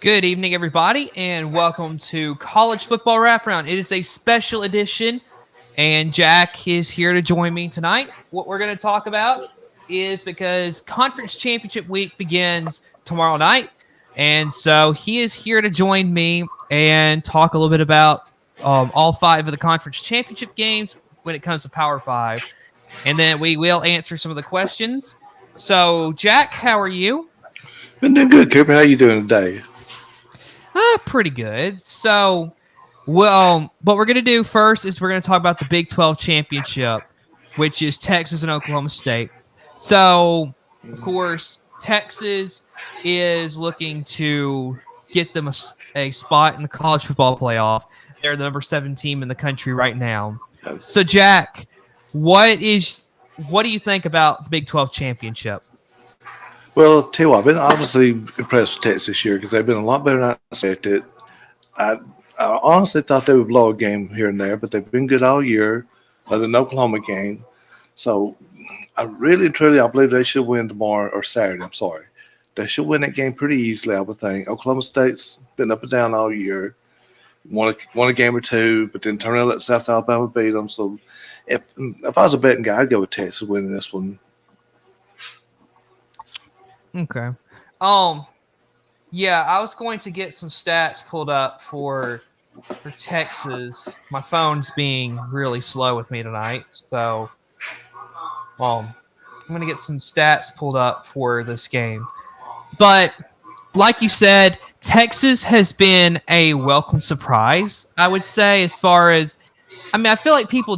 Good evening, everybody, and welcome to College Football Wraparound. It is a special edition, and Jack is here to join me tonight. What we're going to talk about is because Conference Championship Week begins tomorrow night, and so he is here to join me and talk a little bit about all five of the Conference Championship games when it comes to Power Five, and then we will answer some of the questions. So, Jack, how are you? Been doing good, Cooper. How you doing today? Pretty good. So, well, what we're going to do first is we're going to talk about the Big 12 championship, which is Texas and Oklahoma State. So, of course, Texas is looking to get them a spot in the college football playoff. They're the number 7 team in the country right now. So, Jack, what do you think about the Big 12 championship? Well, tell you what, I've been obviously impressed with Texas this year because they've been a lot better than I expected. I, I honestly thought they would blow a game here and there, but they've been good all year, other than the Oklahoma game. So I really, truly, I believe they should win tomorrow or Saturday. I'm sorry. They should win that game pretty easily, I would think. Oklahoma State's been up and down all year, won a game or two, but then turned out let South Alabama beat them. So if I was a betting guy, I'd go with Texas winning this one. Okay. Yeah, I was going to get some stats pulled up for Texas. My phone's being really slow with me tonight, so I'm going to get some stats pulled up for this game. But like you said, Texas has been a welcome surprise, I would say, as far as I feel like people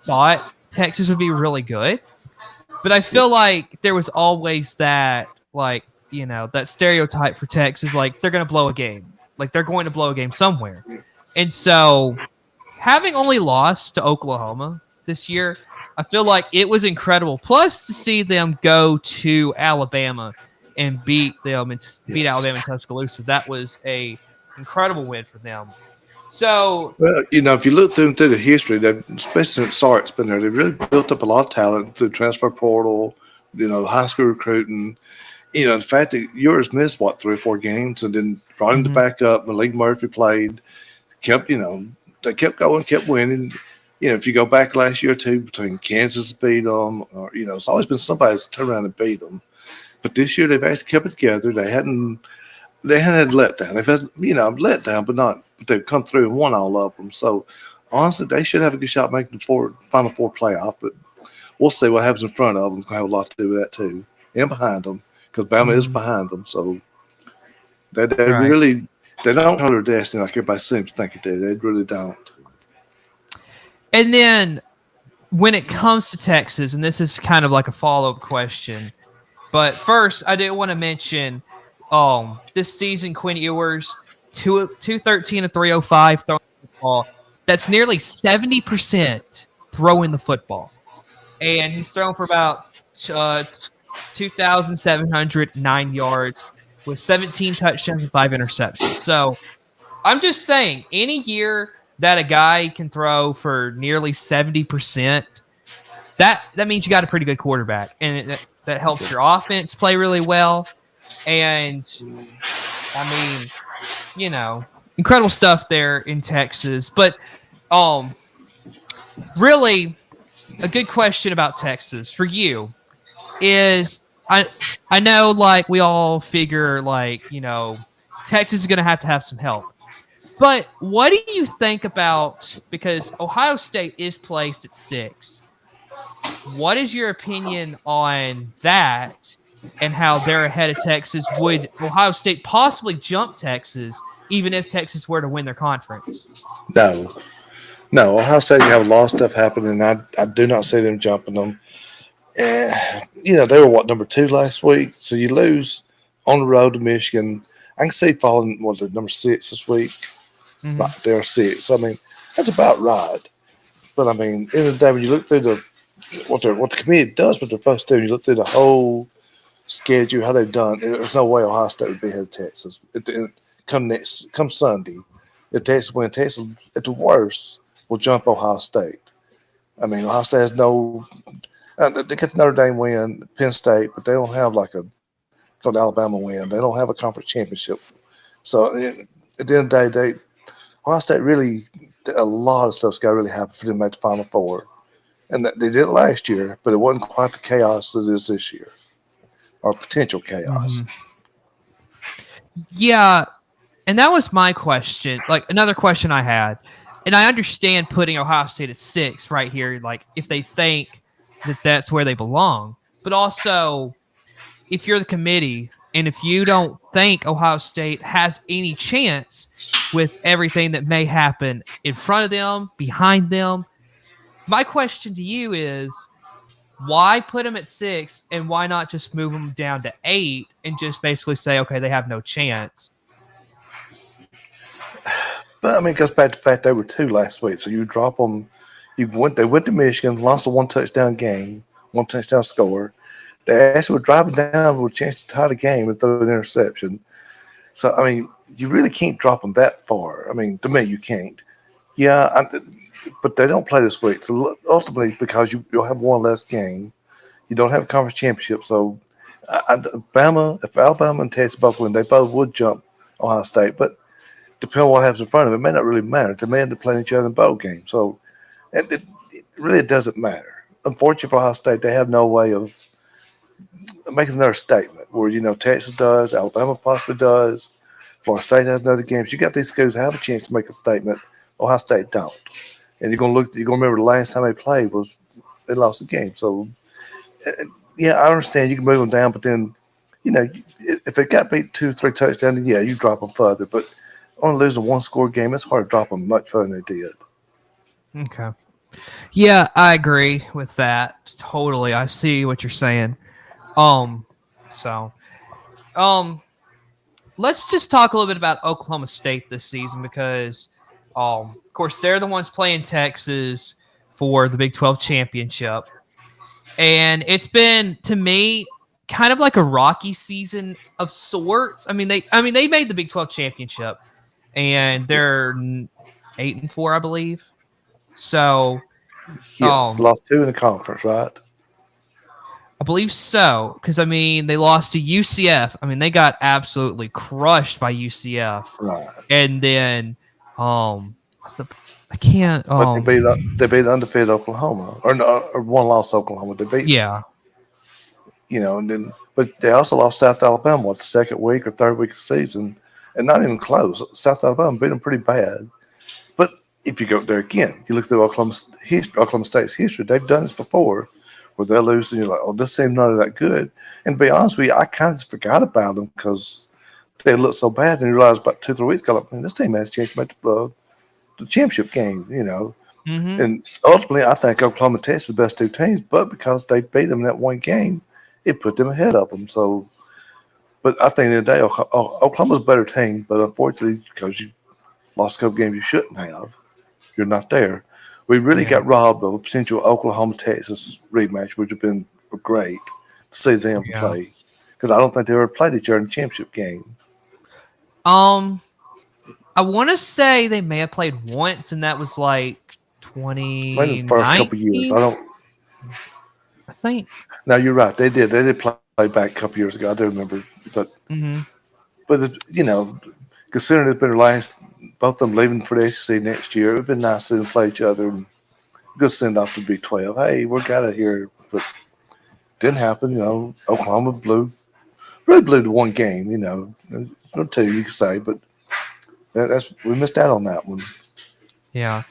thought Texas would be really good. But I feel like there was always that stereotype for Texas, like they're going to blow a game. Like they're going to blow a game somewhere. And so having only lost to Oklahoma this year, I feel like it was incredible. Plus to see them go to Alabama and beat Alabama in Tuscaloosa, that was a incredible win for them. So, Well, if you look through the history, that especially since Sark's been there, they've really built up a lot of talent through transfer portal, high school recruiting. The fact that yours missed 3 or 4 games and then brought him to back up. Malik Murphy played, they kept going, kept winning. If you go back last year or two between Kansas beat them, or it's always been somebody that's turned around and beat them. But this year they've actually kept it together. They hadn't had let down. They've had, let down, but they've come through and won all of them. So honestly, they should have a good shot making the Final Four playoff. But we'll see what happens in front of them. It's going to have a lot to do with that too, and behind them, because Bama is behind them. So they really they don't control their destiny like everybody seems to think it did. They really don't. And then when it comes to Texas, and this is kind of like a follow-up question, but first I did want to mention this season Quinn Ewers 213 and 305 throwing the football. That's nearly 70% throwing the football. And he's thrown for about 2,709 yards with 17 touchdowns and 5 interceptions. So I'm just saying, any year that a guy can throw for nearly 70%, that means you got a pretty good quarterback. And that helps your offense play really well. And, incredible stuff there in Texas. But really, a good question about Texas for you is I know, like, we all figure, Texas is going to have some help. But what do you think about, because Ohio State is placed at 6, what is your opinion on that and how they're ahead of Texas? Would Ohio State possibly jump Texas even if Texas were to win their conference? No. Ohio State have a lot of stuff happening. I do not see them jumping them. They were number 2 last week, so you lose on the road to Michigan. I can see falling to number 6 this week. Mm-hmm. Right, they're 6. That's about right. But in the day, when you look through what the committee does with their first team, you look through the whole schedule, how they've done. There's no way Ohio State would be ahead of Texas. Come Sunday, if Texas wins, Texas at the worst will jump Ohio State. Ohio State has no. They get the Notre Dame win, Penn State, but they don't have like a Alabama win. They don't have a conference championship So at the end of the day, Ohio State really a lot of stuff's got to really happen for them to make the Final Four, and they did it last year, but it wasn't quite the chaos that it is this year, or potential chaos. Mhm. Yeah, and that was my question. Like another question I had, and I understand putting Ohio State at 6 right here, like if they think that that's where they belong, but also if you're the committee and if you don't think Ohio State has any chance with everything that may happen in front of them, behind them, my question to you is why put them at 6 and why not just move them down to 8 and just basically say, okay, they have no chance? But I mean, it goes back to the fact they were 2 last week, so you drop them. They went to Michigan, lost a 1 touchdown game, 1 touchdown score. They actually were driving down with a chance to tie the game and throw an interception. So I mean, you really can't drop them that far. I mean, to me, you can't. Yeah, but they don't play this week. So ultimately, because you'll have one less game, you don't have a conference championship. So if Alabama and Texas both win, they both would jump Ohio State. But depending on what happens in front of them, it may not really matter. To me, they're playing each other in bowl games. So it really doesn't matter. Unfortunately for Ohio State, they have no way of making another statement where, Texas does, Alabama possibly does, Florida State has another game. So you got these schools that have a chance to make a statement. Ohio State don't. And you're gonna remember the last time they played was they lost the game. So yeah, I understand you can move them down, but then if they got beat 2-3 touchdowns, then yeah, you drop them further. But only losing one score game, it's hard to drop them much further than they did. Okay. Yeah, I agree with that. Totally. I see what you're saying. So, let's just talk a little bit about Oklahoma State this season because, of course, they're the ones playing Texas for the Big 12 championship. And it's been, to me, kind of like a rocky season of sorts. I mean, they made the Big 12 championship and they're 8-4, I believe. So, Yes, lost 2 in the conference, right? I believe so, because I mean they lost to UCF. I mean they got absolutely crushed by UCF, Right. and then I can't. But they beat undefeated Oklahoma, or one loss Oklahoma. They beat Yeah, but they also lost South Alabama the second week or third week of the season, and not even close. South Alabama beat them pretty bad. But if you go there again, you look through Oklahoma State's history. They've done this before, where they'll lose, and you're like, "Oh, this seems not that good." And to be honest with you, I kind of forgot about them because they looked so bad, and you realize about 2-3 weeks ago, like, man, this team has a chance to make the championship game, Mm-hmm. And ultimately, I think Oklahoma and Texas are the best 2 teams, but because they beat them in that one game, it put them ahead of them. So, but I think in the day, Oklahoma's a better team, but unfortunately, because you lost a couple games you shouldn't have, you're not there. We really got robbed of a potential Oklahoma Texas rematch, which would have been great to see them play, because I don't think they ever played each other in the championship game. I want to say they may have played once, and that was like Maybe the first couple of years. 2019. I think. No, you're right. They did. They did play back a couple years ago. I do remember, but considering it's been the last, both of them leaving for the SEC next year, it'd been nice to see them play each other and good send off to Big 12. Hey, we're out of here, but didn't happen. Oklahoma really blew the one game. It's not 2 you could say, but we missed out on that one. Yeah.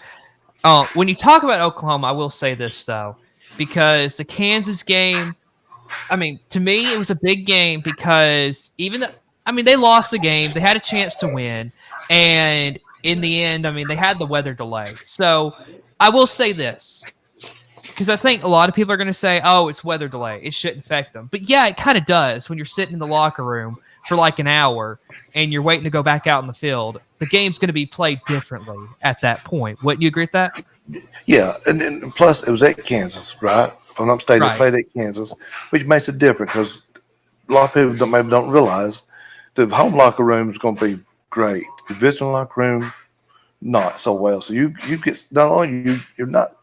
When you talk about Oklahoma, I will say this though, because the Kansas game, I mean, to me, it was a big game because they lost the game. They had a chance to win. And in the end, I mean, they had the weather delay. So I will say this, because I think a lot of people are going to say, oh, it's weather delay. It shouldn't affect them. But yeah, it kind of does when you're sitting in the locker room for like an hour and you're waiting to go back out in the field. The game's going to be played differently at that point. Wouldn't you agree with that? Yeah, and plus it was at Kansas, right? If I'm not mistaken, they played at Kansas, which makes it different because a lot of people maybe don't realize the home locker room is going to be great. The visiting locker room, not so well. So you get not only you're not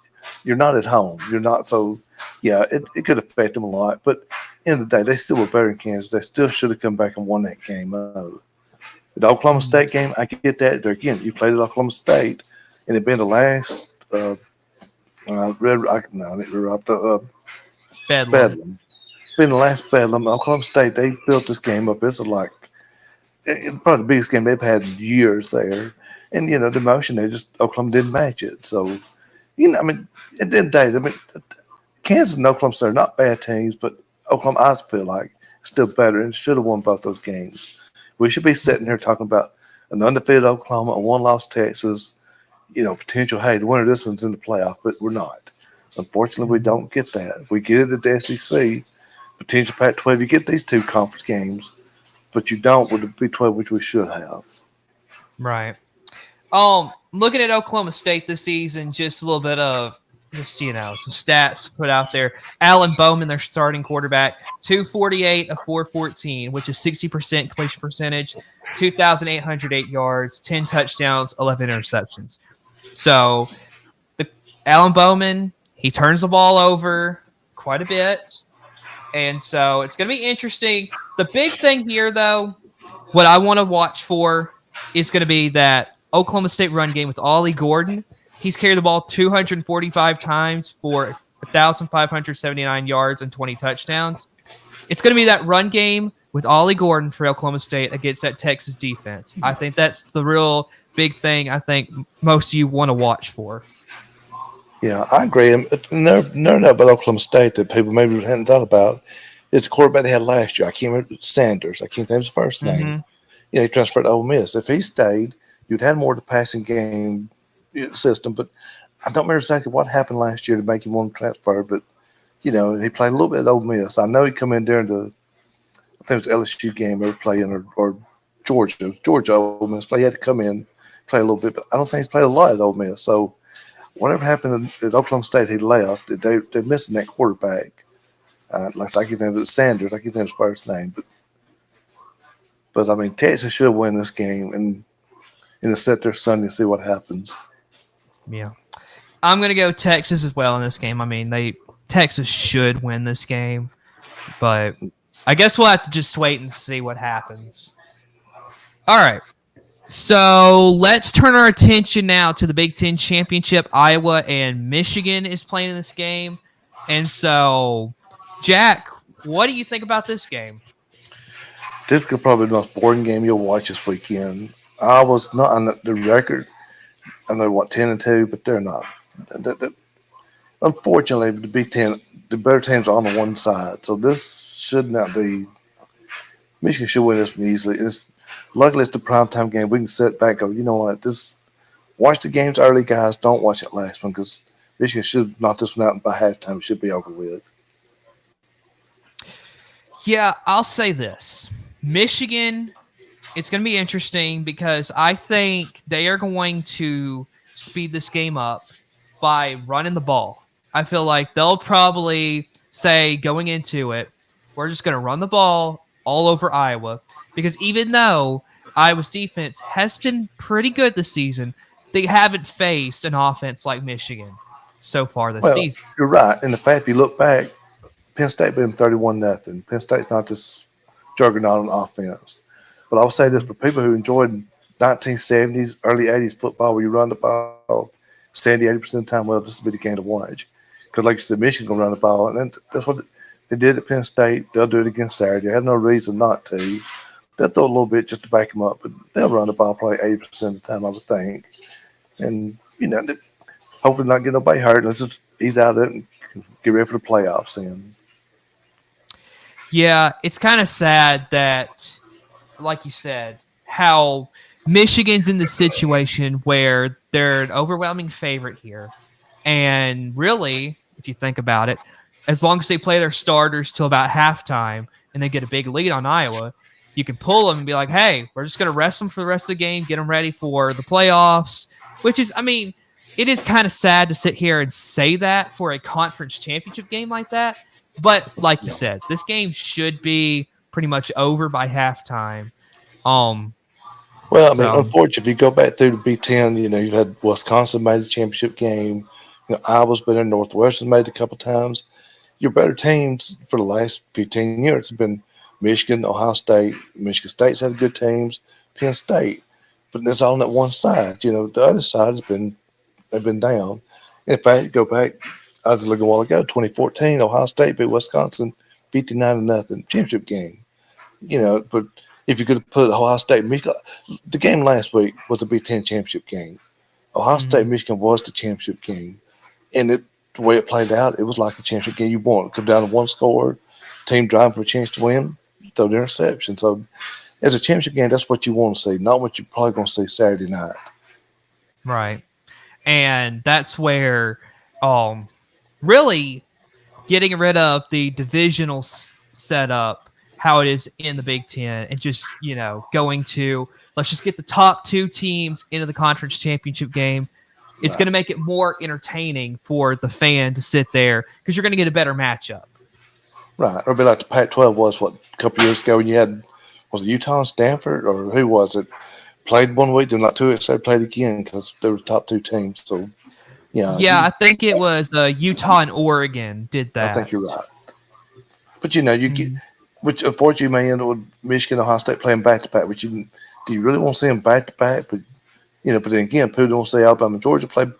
at home. You're not so. Yeah, it could affect them a lot. But in the end of the day, they still were better than Kansas. They still should have come back and won that game. The Oklahoma Mhm. State game, I get that. There again, you played at Oklahoma State, and it been the last Bedlam. Bedlam. Been the last Bedlam. Oklahoma State, they built this game up. It's like probably the biggest game they've had in years there. And the motion, they just Oklahoma didn't match it. So I mean, at the end of the day, I mean, Kansas and Oklahoma State are not bad teams, but Oklahoma, I feel like, is still better and should have won both those games. We should be sitting here talking about an undefeated Oklahoma, a one-loss Texas, potential. Hey, the winner of this one's in the playoff, but we're not. Unfortunately, we don't get that. We get it at the SEC, potential Pac-12. You get these two conference games, but you don't with the Big 12, which we should have. Right. Looking at Oklahoma State this season, just a little bit of some stats to put out there. Alan Bowman, their starting quarterback, 248 of 414, which is 60% completion percentage, 2,808 yards, 10 touchdowns, 11 interceptions. So Alan Bowman, he turns the ball over quite a bit. And so it's going to be interesting. The big thing here, though, what I want to watch for is going to be that Oklahoma State run game with Ollie Gordon. He's carried the ball 245 times for 1,579 yards and 20 touchdowns. It's going to be that run game with Ollie Gordon for Oklahoma State against that Texas defense. I think that's the real big thing I think most of you want to watch for. Yeah, I agree. And no, about Oklahoma State that people maybe hadn't thought about. It's the quarterback they had last year. I can't remember Sanders. I can't think of his first name. Mm-hmm. He transferred to Ole Miss. If he stayed, you'd had more of the passing game system. But I don't remember exactly what happened last year to make him want to transfer. But he played a little bit at Ole Miss. I know he come in during I think it was LSU game they were playing or Georgia. It was Georgia Ole Miss. But he had to come in, play a little bit. But I don't think he's played a lot at Ole Miss. So whatever happened at Oklahoma State, he left. They're missing that quarterback. Like I can think of it, Sanders. I can think of his first name, but I mean, Texas should win this game and sit there Sunday and see what happens. Yeah, I'm gonna go Texas as well in this game. I mean, Texas should win this game, but I guess we'll have to just wait and see what happens. All right. So let's turn our attention now to the Big Ten Championship. Iowa and Michigan is playing in this game. And so, Jack, what do you think about this game? This is probably the most boring game you'll watch this weekend. Iowa's not on the record. I know 10-2, but they're not. Unfortunately, the Big Ten, the better teams are on the one side. So this should not be. Michigan should win this one easily. Luckily, it's the primetime game. We can sit back and go, you know what? Watch the games early, guys. Don't watch it last one because Michigan should knock this one out by halftime. It should be over with. Yeah, I'll say this. Michigan, it's going to be interesting because I think they are going to speed this game up by running the ball. I feel like they'll probably say going into it, we're just going to run the ball all over Iowa. Because even though Iowa's defense has been pretty good this season, they haven't faced an offense like Michigan so far this season. You're right. And the fact, if you look back, Penn State beat them 31-0. Penn State's not this juggernaut on offense. But I'll say this for people who enjoyed 1970s, early 80s football where you run the ball 70-80% of the time, well, this will be the game to watch. Because like you said, Michigan's going to run the ball. And that's what they did at Penn State. They'll do it again Saturday. I have no reason not to. They'll throw a little bit just to back them up, but they'll run the ball probably 80% of the time, I would think. And, hopefully not get nobody hurt. Let's just ease out of it and get ready for the playoffs. Yeah, it's kind of sad that, like you said, how Michigan's in the situation where they're an overwhelming favorite here. And really, if you think about it, as long as they play their starters till about halftime and they get a big lead on Iowa, you can pull them and be like, hey, we're just going to rest them for the rest of the game, get them ready for the playoffs, which is, I mean, it is kind of sad to sit here and say that for a conference championship game like that. But like you said, this game should be pretty much over by halftime. Unfortunately, if you go back through the Big Ten, you've had Wisconsin made the championship game. Iowa's been in, Northwestern made it a couple times. Your better teams for the last 15 years have been Michigan, Ohio State. Michigan State's had good teams. Penn State, but it's on that one side. You know, the other side they've been down. In fact, go back. I was looking a while ago, 2014, Ohio State beat Wisconsin 59-0 championship game. You know, but if you could put Ohio State, Michigan, the game last week was a Big Ten championship game. Ohio State, Michigan was the championship game, and the way it played out, it was like a championship game. You want to come down to one score, team driving for a chance to win, throw the interception. So, as a championship game, that's what you want to see, not what you're probably going to see Saturday night. Right. And that's where really getting rid of the divisional setup, how it is in the Big Ten, and just, going to, let's just get the top two teams into the conference championship game. It's going to make it more entertaining for the fan to sit there because you're going to get a better matchup. Right. Or be like the Pac-12 was, a couple years ago when you had, was it Utah and Stanford, or who was it? Played 1 week, then not 2 weeks, they played again because they were the top two teams. So, yeah, I think it was Utah and Oregon did that. I think you're right. But you get, which unfortunately you may end up with Michigan, Ohio State playing back to back. But do you really want to see them back to back? But but then again, people don't see Alabama, Georgia play a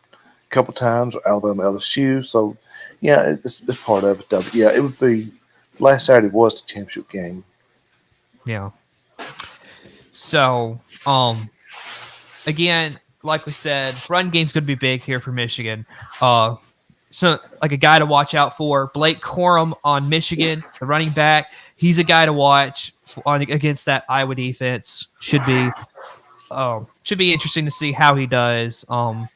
couple times, or Alabama, LSU. So it's part of it. Though. But it would be last Saturday was the championship game. Yeah. So, again, like we said, run game's going to be big here for Michigan. So, like a guy to watch out for, Blake Corum on Michigan, the running back. He's a guy to watch against that Iowa defense. Should be interesting to see how he does. And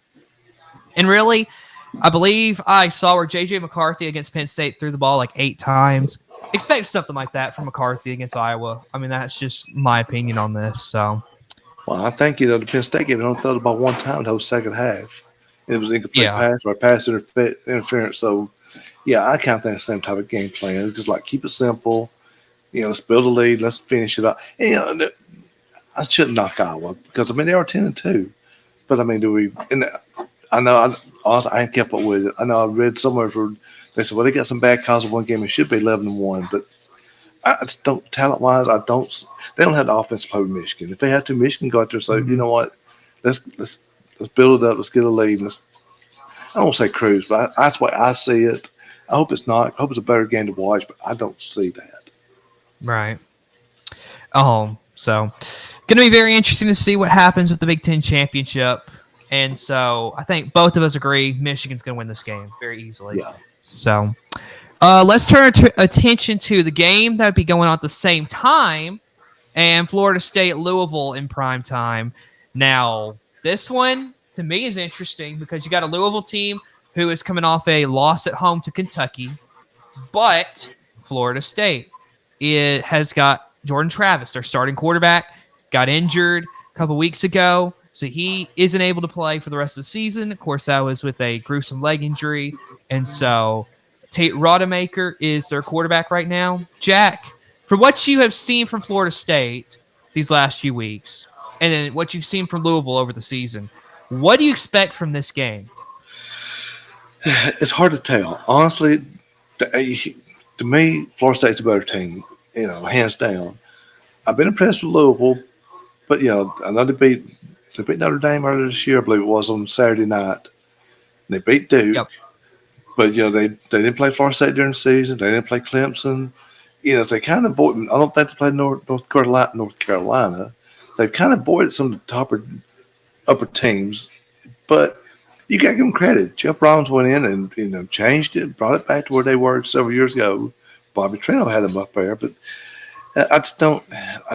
really, I believe I saw where J.J. McCarthy against Penn State threw the ball like 8 times. Expect something like that from McCarthy against Iowa. I mean, that's just my opinion on this. So, well, I think the Penn State game only threw the ball 1 time the whole second half. It was incomplete pass or pass interference. So, I kind of think the same type of game plan. It's just like keep it simple. Let's build a lead. Let's finish it up. And, I shouldn't knock Iowa because they are 10-2. But I mean, do we? And I know I ain't kept up with it. I know I read somewhere where they said, well, they got some bad calls in one game. It should be 11-1, but I just don't. Talent wise, I don't. They don't have the offense to play with Michigan. If they have to, Michigan go out there and say, you know what, let's build it up. Let's get a lead. I don't want to say cruise, but that's the way I see it. I hope it's not. I hope it's a better game to watch, but I don't see that. Right. So going to be very interesting to see what happens with the Big Ten championship. And so I think both of us agree Michigan's going to win this game very easily. Yeah. So let's turn attention to the game that would be going on at the same time, and Florida State Louisville in prime time. Now, this one to me is interesting because you got a Louisville team who is coming off a loss at home to Kentucky, but Florida State has got Jordan Travis, their starting quarterback, got injured a couple weeks ago. So he isn't able to play for the rest of the season. Of course, that was with a gruesome leg injury. And so Tate Rodemaker is their quarterback right now. Jack, from what you have seen from Florida State these last few weeks, and then what you've seen from Louisville over the season, what do you expect from this game? It's hard to tell. Honestly, to me, Florida State's a better team, hands down. I've been impressed with Louisville, but, I know they beat Notre Dame earlier this year, I believe it was, on Saturday night. They beat Duke. Yep. But, they didn't play Florida State during the season. They didn't play Clemson. They kind of avoided – I don't think they played North Carolina. They've kind of avoided some of the upper teams. But you got to give them credit. Jeff Rollins went in and, changed it, brought it back to where they were several years ago. Bobby Trino had them up there. But I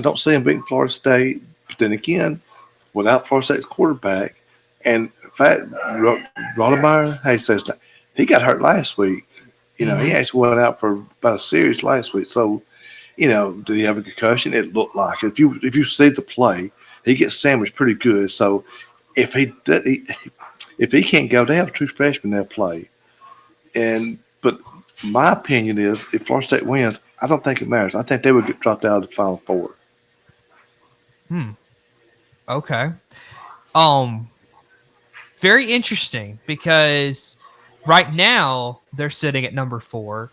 don't see them beating Florida State. But then again, without Florida State's quarterback, and in fact, Rodemeyer, he got hurt last week. He actually went out for about a series last week. So, did he have a concussion? It looked like it. If you see the play, he gets sandwiched pretty good. So, if he can't go, they have a true freshman they'll play. But my opinion is, if Florida State wins, I don't think it matters. I think they would get dropped out of the Final Four. Okay. Very interesting because right now they're sitting at number 4,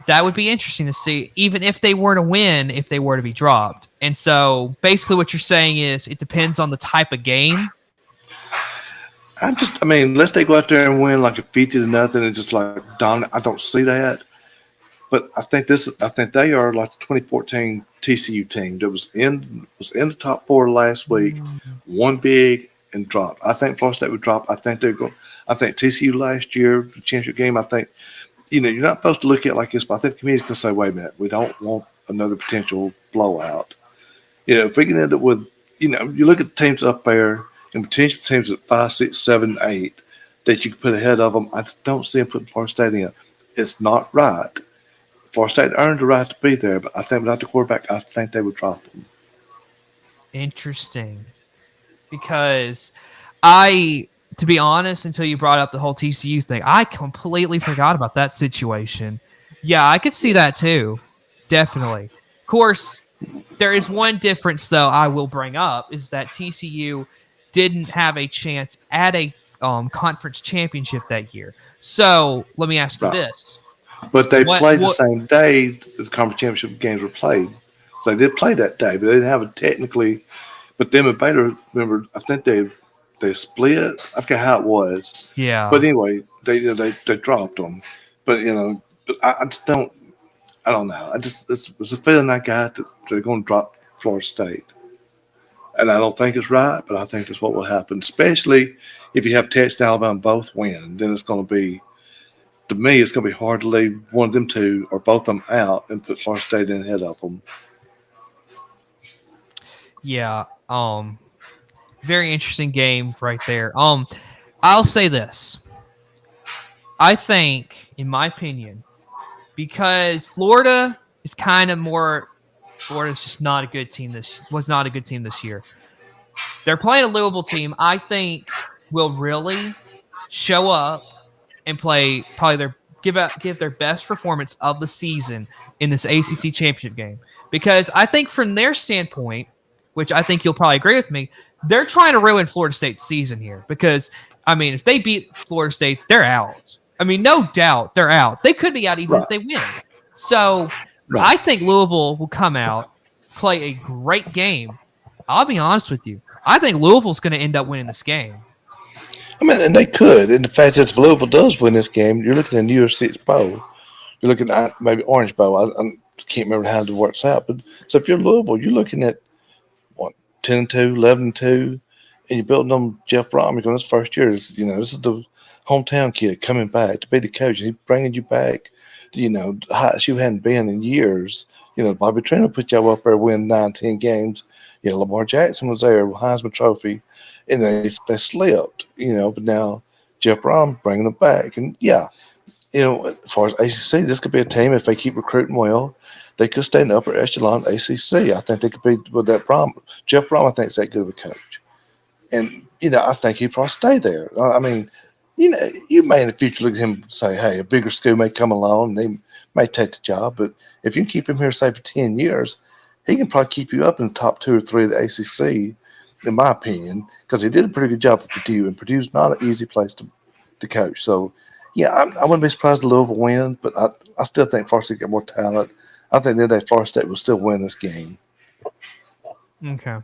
that would be interesting to see, even if they were to win, if they were to be dropped. And so basically what you're saying is it depends on the type of game. I mean, unless they go out there and win like a 50-0 and just like dominant, I don't see that. But I think they are like the 2014 TCU team that was in the top four last week, won big and dropped. I think Florida State would drop. I think they're going. I think TCU last year, the championship game. I think you're not supposed to look at it like this, but I think the community's going to say, wait a minute, we don't want another potential blowout. If we can end up with, you look at the teams up there and potential teams at 5, 6, 7, 8 that you can put ahead of them. I just don't see them putting Florida State in. It's not right. Florida State earned the right to be there, but I think without the quarterback, I think they would drop them. Interesting. Because to be honest, until you brought up the whole TCU thing, I completely forgot about that situation. Yeah, I could see that too. Definitely. Of course, there is one difference, though, I will bring up, is that TCU didn't have a chance at a conference championship that year. So let me ask you this. But they played the same day the conference championship games were played. So they did play that day, but they didn't have it technically. But them and Baylor, remember, I think they split. I forget how it was. Yeah. But anyway, they dropped them. But but I just don't. I don't know. It's a feeling I got that they're going to drop Florida State, and I don't think it's right. But I think that's what will happen, especially if you have Texas and Alabama both win. Then it's going to be. To me, it's going to be hard to leave one of them two or both of them out and put Florida State in ahead of them. Yeah. Very interesting game right there. I'll say this. I think, in my opinion, because Florida is kind of more. Florida's just not a good team. Was not a good team this year. They're playing a Louisville team. I think will really show up and play probably give their best performance of the season in this ACC championship game. Because I think from their standpoint, which I think you'll probably agree with me, they're trying to ruin Florida State's season here. Because, I mean, if they beat Florida State, they're out. I mean, no doubt they're out. They could be out even if they win. So I think Louisville will come out, play a great game. I'll be honest with you. I think Louisville's going to end up winning this game. I mean, and they could. And the fact that if Louisville does win this game, you're looking at New Year's Six Bowl. You're looking at maybe Orange Bowl. I can't remember how it works out. But so if you're Louisville, you're looking at 10-2, 11-2, and you're building on Jeff Bromwich on his first year. This is the hometown kid coming back to be the coach. He's bringing you back to, the highest you hadn't been in years. Bobby Trino put y'all up there, win 9-10 games. Lamar Jackson was there, Heisman Trophy. And they slipped, but now Jeff Brom bringing them back. And, as far as ACC, this could be a team, if they keep recruiting well, they could stay in the upper echelon of ACC. I think they could be with that Brom. Jeff Brom, I think, is that good of a coach. And, I think he'd probably stay there. I mean, you may in the future look at him and say, hey, a bigger school may come along and they may take the job. But if you can keep him here, say, for 10 years, he can probably keep you up in the top 2 or 3 of the ACC. In my opinion, because he did a pretty good job at Purdue, and Purdue's not an easy place to coach. So, I wouldn't be surprised if Louisville wins, but I still think Florida State got more talent. I think that Florida State will still win this game. Okay.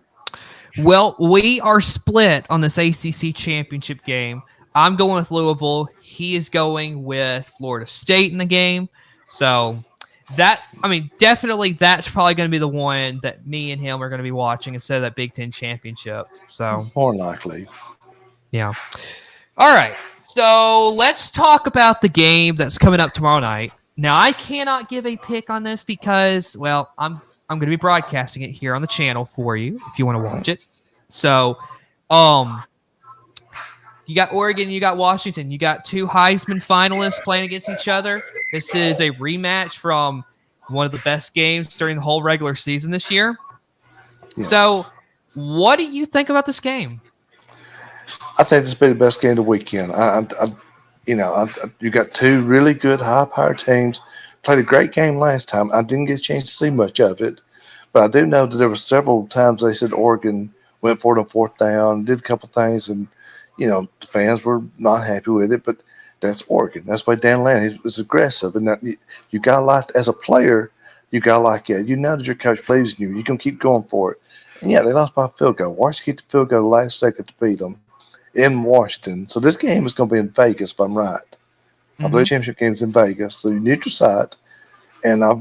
Well, we are split on this ACC championship game. I'm going with Louisville. He is going with Florida State in the game. So definitely that's probably going to be the one that me and him are going to be watching instead of that Big Ten championship. So more likely. Yeah. All right. So let's talk about the game that's coming up tomorrow night. Now, I cannot give a pick on this because, well, I'm going to be broadcasting it here on the channel for you if you want to watch it. So, you got Oregon, you got Washington, you got 2 Heisman finalists playing against each other. This is a rematch from one of the best games during the whole regular season this year. Yes. So, what do you think about this game? I think this will be the best game of the weekend. You got 2 really good, high-powered teams. Played a great game last time. I didn't get a chance to see much of it, but I do know that there were several times they said Oregon went for it on 4th down, did a couple things, and the fans were not happy with it. But That's Oregon. That's why Dan Lanning is aggressive, and that you got to like as a player. You got to like it. You know that your coach believes in you. You can keep going for it. And yeah, they lost by a field goal. Washington kicked the field goal the last second to beat them in Washington. So this game is going to be in Vegas, if I'm right. I Hmm. believe championship game is in Vegas. So you neutral site, and a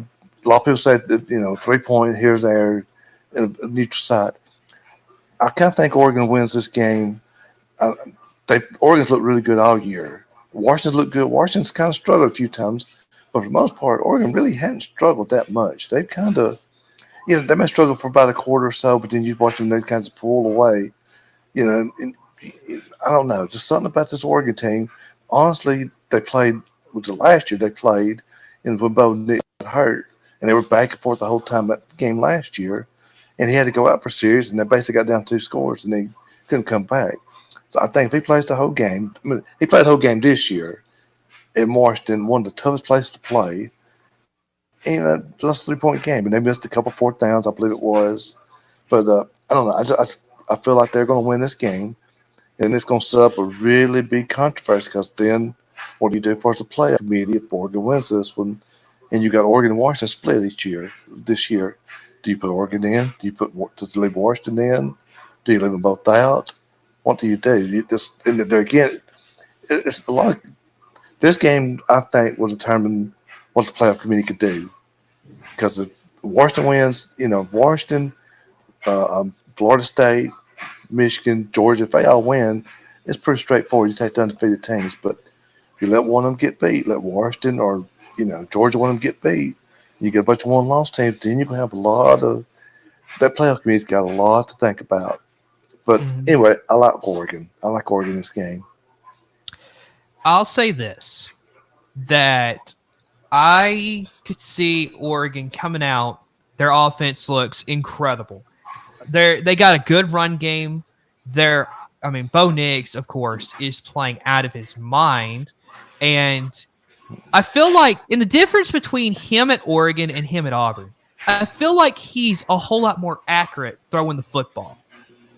lot of people say that 3 point here's there, a neutral site. I kind of think Oregon wins this game. Uh, Oregon's looked really good all year. Washington's looked good. Washington's kind of struggled a few times, but for the most part, Oregon really hadn't struggled that much. They've kind of, they may struggle for about a quarter or so, but then you watch them, they kind of pull away. And I don't know, just something about this Oregon team. Honestly, they played. Was the last year they played, and when Bo Nix got hurt, and they were back and forth the whole time that game last year, and he had to go out for series, and they basically got down 2 scores, and they couldn't come back. So I think if he plays the whole game, I mean, he played the whole game this year in Washington, one of the toughest places to play, and lost a 3 point game, and they missed a couple fourth downs, I believe it was. But I don't know. I feel like they're going to win this game, and it's going to set up a really big controversy because then what do you do for the playoff committee if Oregon wins this one? And you got Oregon and Washington split this year. Do you put Oregon in? Does you leave Washington in? Do you leave them both out? What do you do? And there again, it's a lot. This game, I think, will determine what the playoff committee could do. Because if Washington wins, Washington, Florida State, Michigan, Georgia, if they all win, it's pretty straightforward. You take the undefeated teams, but you let one of them get beat, let Washington or Georgia one of them get beat. You get a bunch of one-loss teams, then you can have a lot of that playoff committee's got a lot to think about. But Hmm. anyway, I like Oregon. I like Oregon in this game. I'll say this, that I could see Oregon coming out. Their offense looks incredible. They got a good run game. Bo Nix, of course, is playing out of his mind, and I feel like in the difference between him at Oregon and him at Auburn, I feel like he's a whole lot more accurate throwing the football.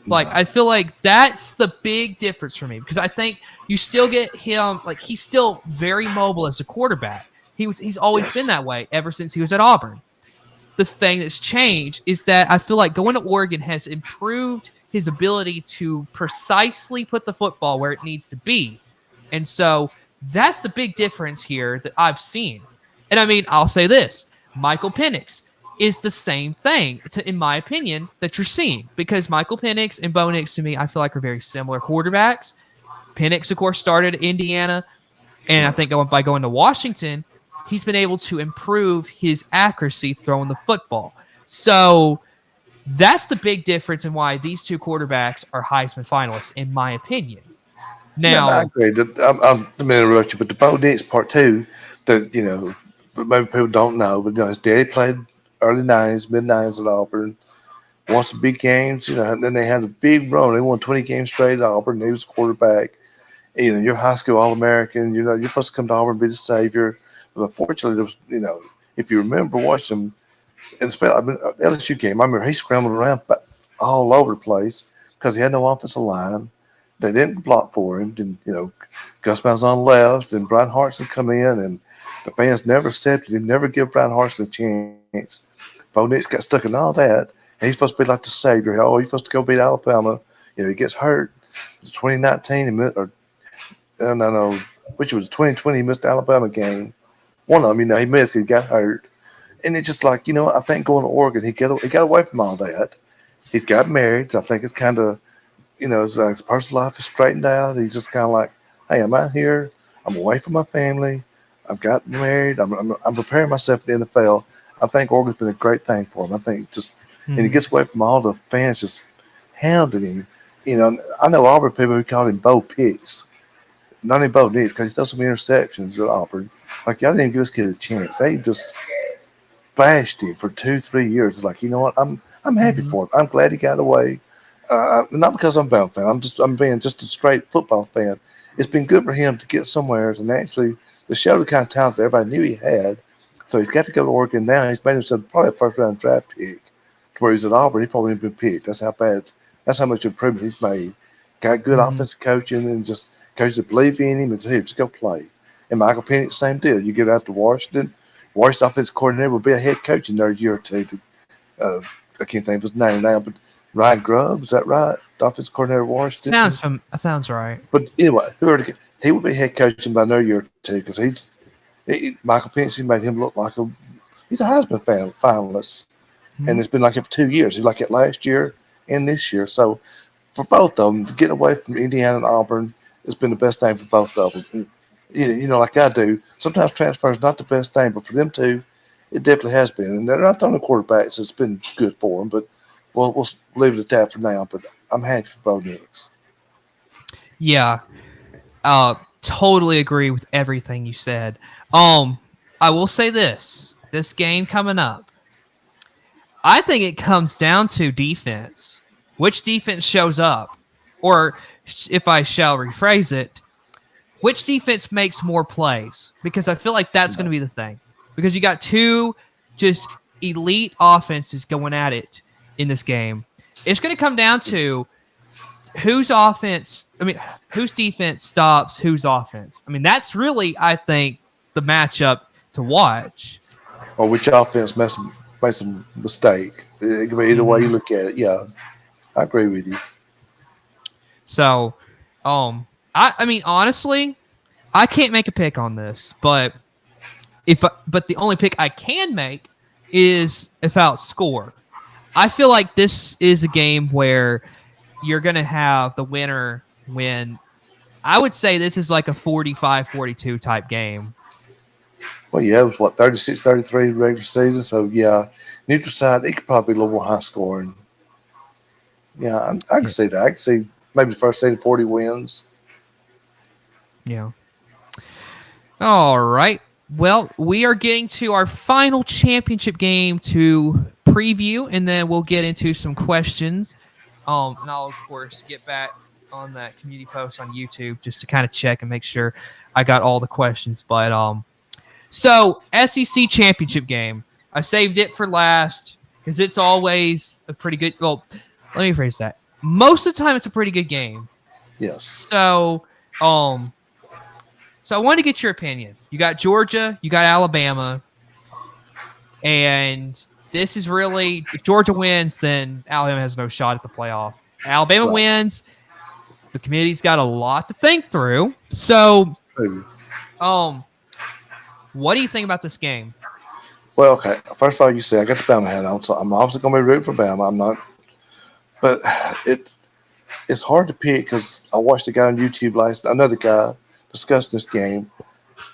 Like, Yeah. I feel like that's the big difference for me, because I think you still get him, like, he's still very mobile as a quarterback. He's always been Yes. that way ever since he was at Auburn. The thing that's changed is that I feel like going to Oregon has improved his ability to precisely put the football where it needs to be. And so that's the big difference here that I've seen. And I mean, I'll say this, Michael Penix is the same thing, in my opinion, that you're seeing, because Michael Penix and Bo Nix, to me, I feel like are very similar quarterbacks. Penix, of course, started at Indiana, and I Yes. think by going to Washington, he's been able to improve his accuracy throwing the football. So that's the big difference in why these two quarterbacks are Heisman finalists, in my opinion. No, I Now, agree. I'm going to interrupt you, but the Bo Nix part two, that maybe people don't know, but his daddy played early '90s, mid '90s at Auburn. Won some big games, and then they had a big run. They won 20 games straight at Auburn. He was quarterback. You're high school All American. You're supposed to come to Auburn and be the savior. But unfortunately, there was, if you remember watching him, and especially LSU game, I remember he scrambled around all over the place because he had no offensive line. They didn't block for him. And, Gus Malzahn left, and Brian Hartson come in, and the fans never accepted him, never give Brian Hartson a chance. Bo Nix got stuck in all that, and he's supposed to be like the savior. Oh, he's supposed to go beat Alabama. He gets hurt. It's 2019, or no, which was 2020. He missed the Alabama game. One of them, he missed because he got hurt. And it's just like, I think going to Oregon, he got away from all that. He's got married, so I think it's kind of, it's like his personal life is straightened out. He's just kind of like, hey, I'm out here. I'm away from my family. I've got married. I'm preparing myself for the NFL. I think Oregon's been a great thing for him. I think and he gets away from all the fans just hounding him. I know Auburn people who called him Bo Picks. Not even Bo Nix, because he threw some interceptions at Auburn. Like, y'all didn't even give this kid a chance. They just bashed him for 2-3 years. It's like, you know what? I'm happy mhm. for him. I'm glad he got away. Not because I'm a Bama fan. I'm being just a straight football fan. It's been good for him to get somewhere and actually to show the kind of talent that everybody knew he had. So he's got to go to Oregon now. He's made himself probably a first round draft pick. To where he's at Auburn, he probably ain't been picked. That's how much improvement he's made got good Mhm. offensive coaching, and just coaches that believe in him and say, "Here, just go play." And Michael Penix, same deal. You get out to Washington, Washington offensive coordinator will be a head coach in there a year or two. Uh, I can't think of his name now, but Ryan Grubb, is that right? The offensive coordinator of Washington. Sounds right. But anyway, he will be head coaching by another year or two because Michael Penix made him look like he's a Heisman finalist, and Mhm. it's been like it for 2 years. He like it last year and this year. So for both of them to get away from Indiana and Auburn, it's been the best thing for both of them. And, like I do. Sometimes transfer is not the best thing, but for them two, it definitely has been. And they're not the only quarterbacks it's been good for them. But we'll leave it at that for now. But I'm happy for Bo Nix. Yeah. Totally agree with everything you said. I will say this game coming up, I think it comes down to defense. Which defense shows up? Or if I shall rephrase it, which defense makes more plays? Because I feel like that's going to be the thing. Because you got two just elite offenses going at it in this game. It's going to come down to whose defense stops whose offense. I mean, that's really, I think, the matchup to watch. Or which offense made some mistake. It could be either way you look at it. Yeah, I agree with you. So, I mean, honestly, I can't make a pick on this, but but the only pick I can make is if I outscore. I feel like this is a game where you're going to have the winner win. I would say this is like a 45-42 type game. Well, yeah, it was 36, 33 regular season. So, yeah, neutral side, it could probably be a little more high scoring. Yeah, I can Yeah. see that. I can see maybe the first 40 wins. Yeah. All right. Well, we are getting to our final championship game to preview, and then we'll get into some questions. And I'll, of course, get back on that community post on YouTube just to kind of check and make sure I got all the questions. But so SEC championship game, I saved it for last because it's always a pretty good. Well, let me phrase that. Most of the time, it's a pretty good game. Yes. So, so I wanted to get your opinion. You got Georgia, you got Alabama, and this is really, if Georgia wins, then Alabama has no shot at the playoff. Alabama Right. wins, the committee's got a lot to think through. So, True. what do you think about this game? Well, okay. First of all, you say I got the Bama hat on, so I'm obviously going to be rooting for Bama. I'm not, but it's hard to pick because I watched a guy on YouTube another guy discuss this game,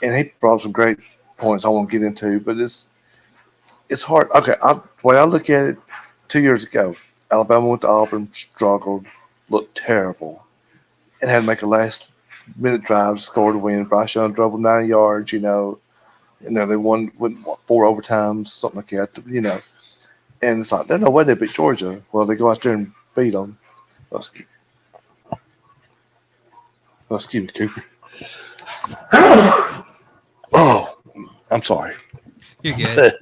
and he brought up some great points I won't get into, but it's hard. Okay, the way I look at it, 2 years ago, Alabama went to Auburn, struggled, looked terrible, and had to make a last-minute drive to score to win. Bryce Young drove 90 yards, and then they won with 4 overtimes, something like that, And it's like, there's no way they beat Georgia. Well, they go out there and beat them. Excuse me, Cooper. Oh, I'm sorry. You're good.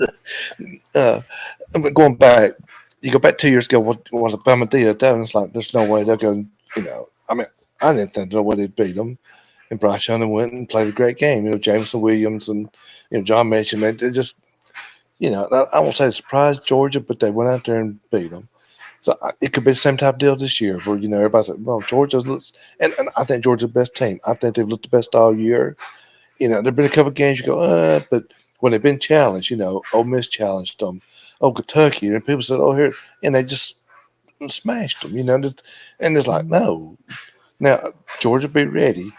But going back, you go back 2 years ago, what Alabama did, that was like, there's no way they're going, I mean, I didn't think no way they'd beat them. And Bryce Young went and played a great game. Jameson Williams and, John Mitchell, they just, I won't say it surprised Georgia, but they went out there and beat them. So it could be the same type of deal this year where, everybody's like, well, Georgia looks, and I think Georgia's the best team. I think they've looked the best all year. There have been a couple of games you go, but when they've been challenged, Ole Miss challenged them. Oh, Kentucky, and people said, oh, here, and they just smashed them, and it's like, no. Now, Georgia be ready.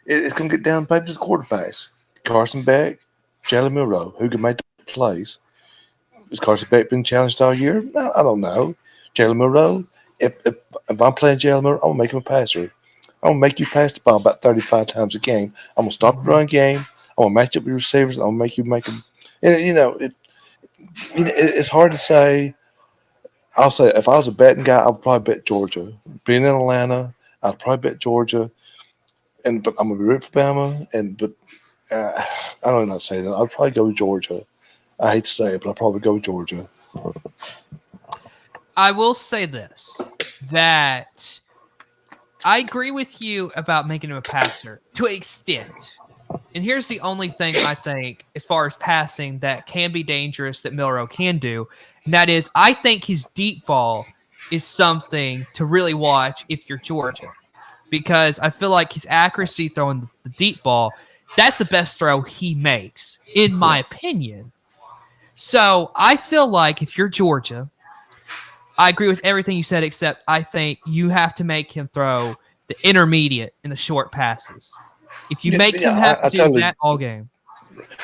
It's going to get down to the quarterbacks. Carson Beck, Jalen Milroe, who can make the plays. Has Carson Beck been challenged all year? No, I don't know. Jalen Milroe, if I'm playing Jalen Milroe, I'm going to make him a passer. I'm going to make you pass the ball about 35 times a game. I'm going to stop the run game. I'm going to match up your receivers. I'm going to make you make them. And, it's hard to say. I'll say if I was a betting guy, I would probably bet Georgia. Being in Atlanta, I'd probably bet Georgia. But I'm going to be rooting for Bama. But I don't know how to say that. I'd probably go with Georgia. I hate to say it, but I'll probably go with Georgia. I will say this, that I agree with you about making him a passer to an extent. And here's the only thing I think, as far as passing, that can be dangerous that Milroe can do. And that is, I think his deep ball is something to really watch if you're Georgia. Because I feel like his accuracy throwing the deep ball, that's the best throw he makes, in my opinion. So I feel like if you're Georgia, I agree with everything you said, except I think you have to make him throw the intermediate and the short passes. If you make him have to do that all game.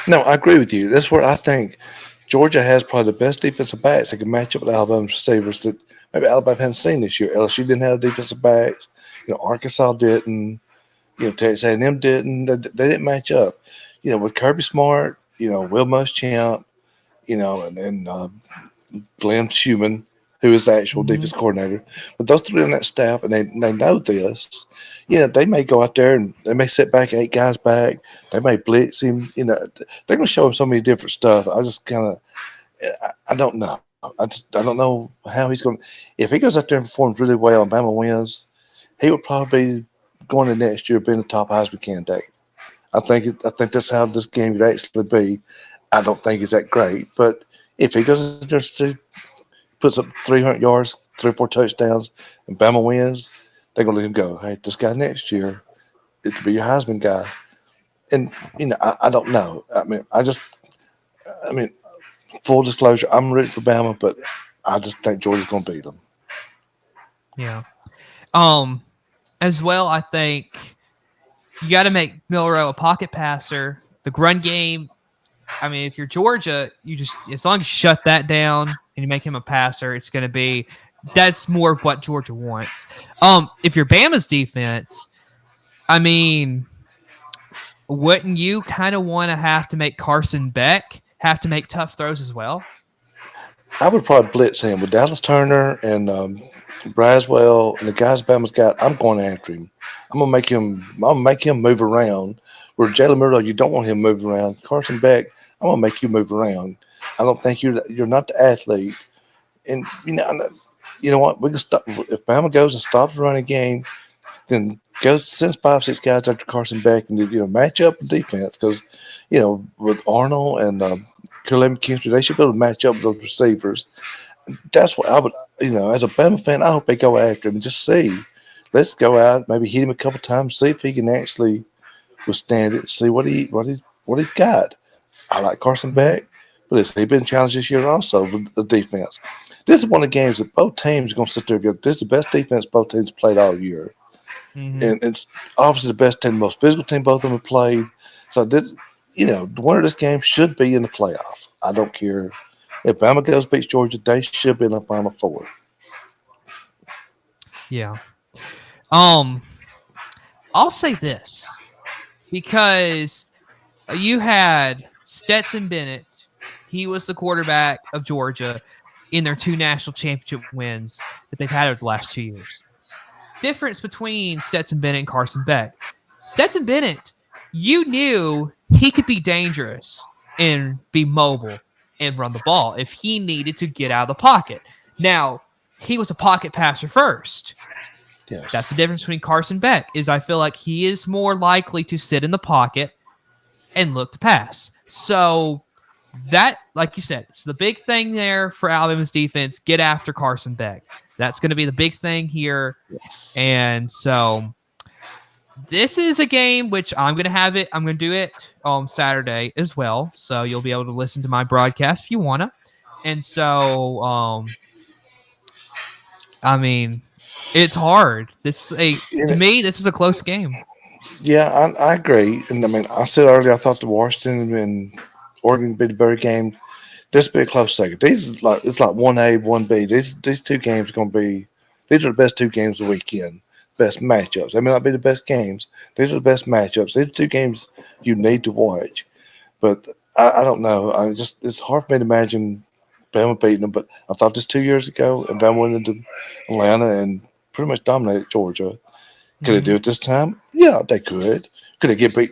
No, I agree with you. That's where I think Georgia has probably the best defensive backs that can match up with Alabama's receivers that maybe Alabama hadn't seen this year. LSU didn't have defensive backs. Arkansas didn't. Texas A&M didn't. They didn't match up. With Kirby Smart, Will Muschamp, and then Glenn Schumann, who is the actual defense coordinator. But those three on that staff, and they know this. They may go out there and they may sit back 8 guys back. They may blitz him. They're going to show him so many different stuff. I just kind of, I don't know. I don't know how he's going to. If he goes out there and performs really well and Bama wins, he would probably be going to next year being the top Heisman candidate. I think that's how this game could actually be. I don't think it's that great, but if he goes out there and puts up 300 yards, 3 or 4 touchdowns, and Bama wins, they're going to let him go. Hey, this guy next year, it could be your Heisman guy. And, I don't know. I mean, full disclosure, I'm rooting for Bama, but I just think Georgia's going to beat them. Yeah. As well, I think you got to make Milroe a pocket passer. The run game, if you're Georgia, as long as you shut that down and you make him a passer, it's going to be that's more of what Georgia wants. If you're Bama's defense, wouldn't you kind of want to have to make Carson Beck have to make tough throws as well? I would probably blitz him with Dallas Turner and Braswell and the guys Bama's got. I'm going after him. I'm gonna make him move around. Where Jalen Milroe, you don't want him moving around. Carson Beck, I'm gonna make you move around. I don't think you're not the athlete. And you know what? We can stop if Bama goes and stops running game. Then sends 5, 6 guys after Carson Beck and match up the defense because with Arnold and Caleb McKinstry, they should be able to match up with those receivers. That's what I would, as a Bama fan, I hope they go after him and just see. Let's go out, maybe hit him a couple times, see if he can actually withstand it, see what he's got. I like Carson Beck, but he's been challenged this year also with the defense. This is one of the games that both teams are going to sit there and go, this is the best defense both teams played all year. Mm-hmm. And it's obviously the best team, the most physical team both of them have played. So this, the winner of this game should be in the playoffs. I don't care if Bama goes beats Georgia; they should be in the Final Four. Yeah. I'll say this because you had Stetson Bennett. He was the quarterback of Georgia in their 2 national championship wins that they've had over the last 2 years. Difference between Stetson Bennett and Carson Beck. Stetson Bennett, you knew he could be dangerous and be mobile and run the ball if he needed to get out of the pocket. Now, he was a pocket passer first. Yes. That's the difference between Carson Beck is I feel like he is more likely to sit in the pocket and look to pass. So that, like you said, it's the big thing there for Alabama's defense. Get after Carson Beck. That's going to be the big thing here. Yes. And so this is a game which I'm going to do it on Saturday as well. So you'll be able to listen to my broadcast if you want to. And so, it's hard. To me, this is a close game. Yeah, I agree. And I said earlier, I thought the Washington and Oregon would be the better game. This will be a close second. It's like 1A, 1B. These 2 games are going to be. These are the best 2 games of the weekend. Best matchups. They may not be the best games. These are the best matchups. These are 2 games you need to watch. But I don't know. It's hard for me to imagine Bama beating them. But I thought this 2 years ago, and Bama went into Atlanta and pretty much dominated Georgia. Could they do it this time? Yeah, they could. Could they get beat,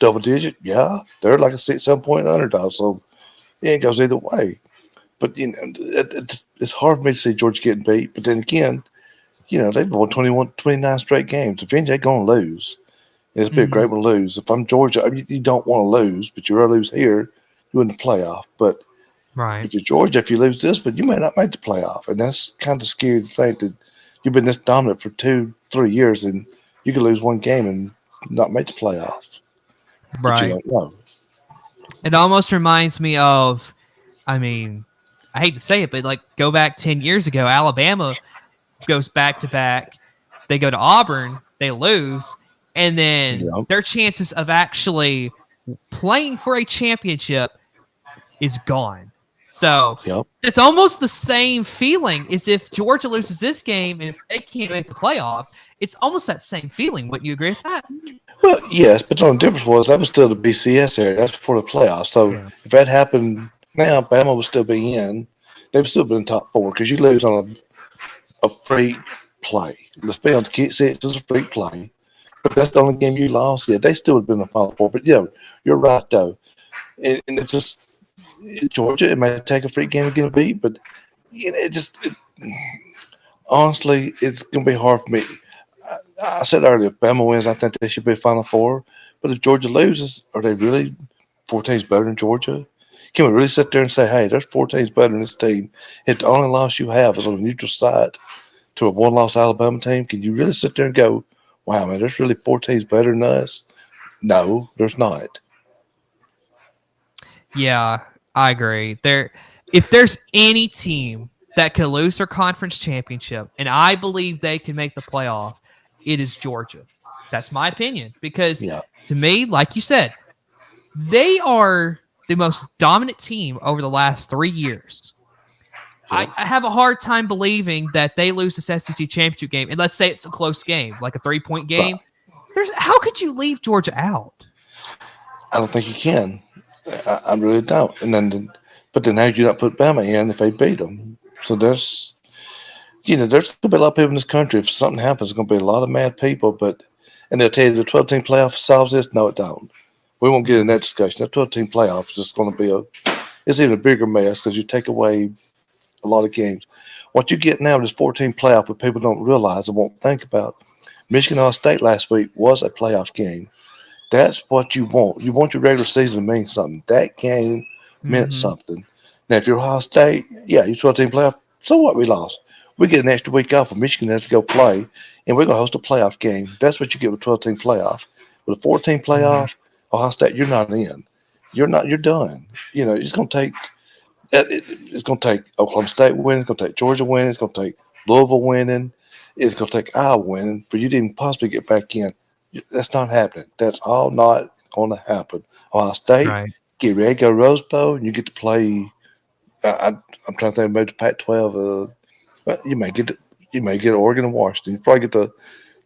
double digit? Yeah. They're like a 6-7 point underdog. So it goes either way. But, it's hard for me to see Georgia getting beat. But then again, they've won 29 straight games. If they're going to lose, it's been a great one to lose. If I'm Georgia, you don't want to lose, but you're going to lose here, you're in the playoff. But Right. if you're Georgia, if you lose this, but you may not make the playoff. And that's kind of scary to think that you've been this dominant for 2-3 years and you could lose one game and not make the playoffs. But you Right. don't know. It almost reminds me of, I mean, I hate to say it, but like go back 10 years ago, Alabama goes back to back. They go to Auburn, they lose, and then Yep. their chances of actually playing for a championship is gone. So Yep. it's almost the same feeling as if Georgia loses this game and if they can't make the playoff, it's almost that same feeling. Wouldn't you agree with that? Well, yes, but the only difference was that was still the BCS area. That's before the playoffs. So Yeah. if that happened now, Bama would still be in. They've still been in top four because you lose on a free play. Let's be honest, it's a free play. But that's the only game you lost. Yeah, they still would have been in the Final Four. But yeah, you're right though, and it's just Georgia. It may take a free game to get a beat, but honestly, it's gonna be hard for me. I said earlier, if Bama wins, I think they should be Final Four. But if Georgia loses, are they really 4 teams better than Georgia? Can we really sit there and say, hey, there's 4 teams better than this team? If the only loss you have is on a neutral site to a one-loss Alabama team, can you really sit there and go, wow, man, there's really 4 teams better than us? No, there's not. Yeah, I agree. If there's any team that could lose their conference championship, and I believe they can make the playoff, it is Georgia. That's my opinion. Because Yeah. to me, like you said, they are the most dominant team over the last 3 years. Yep. I have a hard time believing that they lose this SEC championship game, and let's say it's a close game, like a 3-point game. How could you leave Georgia out? I don't think you can. I really don't. But then how do you not put Bama in if they beat them? So there's going to be a lot of people in this country. If something happens, there's going to be a lot of mad people. And they'll tell you the 12-team playoff solves this. No, it don't. We won't get in that discussion. That 12-team playoff is just going to be it's even a bigger mess because you take away a lot of games. What you get now is 14 playoff that people don't realize and won't think about. Michigan Ohio State last week was a playoff game. That's what you want. You want your regular season to mean something. That game meant something. Now, if you're Ohio State, yeah, you're 12-team playoff. So what? We lost. We get an extra week off, and Michigan has to go play, and we're going to host a playoff game. That's what you get with 12-team playoff. With a 14 playoff, Ohio State, you're not in. You're not. You're done. It's going to take. It's going to take Oklahoma State winning. It's going to take Georgia winning. It's going to take Louisville winning. It's going to take Iowa winning for you to even possibly get back in. That's not happening. That's all not going to happen. Ohio State, get ready to go to Rose Bowl, and you get to play. I'm trying to think about the Pac-12. You may get Oregon and Washington. You probably get the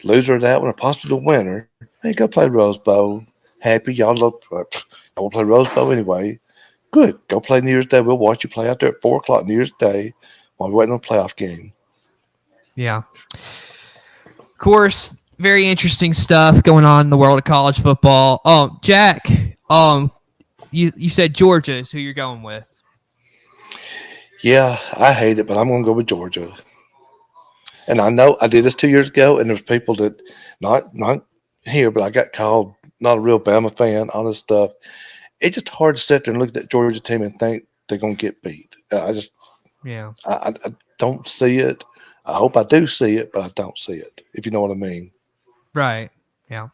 loser of that one, or possibly the winner. Hey, go play Rose Bowl. Happy y'all will play Rose Bowl anyway. Good. Go play New Year's Day. We'll watch you play out there at 4:00 New Year's Day while we're waiting on a playoff game. Yeah. Of course, very interesting stuff going on in the world of college football. Jack, you said Georgia is who you're going with. Yeah, I hate it, but I'm going to go with Georgia. And I know I did this 2 years ago, and there's people that not here, but I got called not a real Bama fan, all this stuff. It's just hard to sit there and look at that Georgia team and think they're going to get beat. I don't see it. I hope I do see it, but I don't see it, if you know what I mean. Right. Yeah.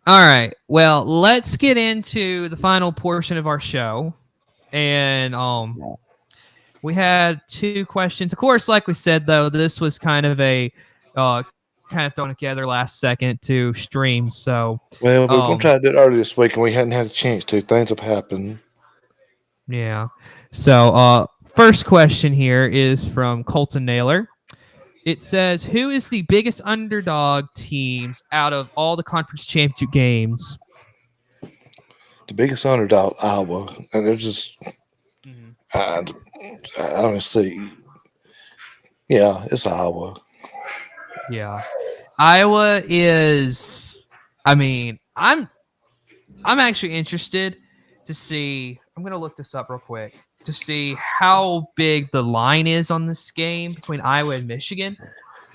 All right. Well, let's get into the final portion of our show. And we had 2 questions. Of course, like we said, though, this was kind of a kind of thrown together last second to stream. So, well, we we're going to try to do it early this week, and we hadn't had a chance to. Things have happened. Yeah. So, first question here is from Colton Naylor. It says, who is the biggest underdog teams out of all the conference championship games? The biggest underdog, Iowa. And they're just, I don't see. Yeah, it's Iowa. Yeah. Iowa is, I'm actually interested to see, I'm going to look this up real quick, to see how big the line is on this game between Iowa and Michigan.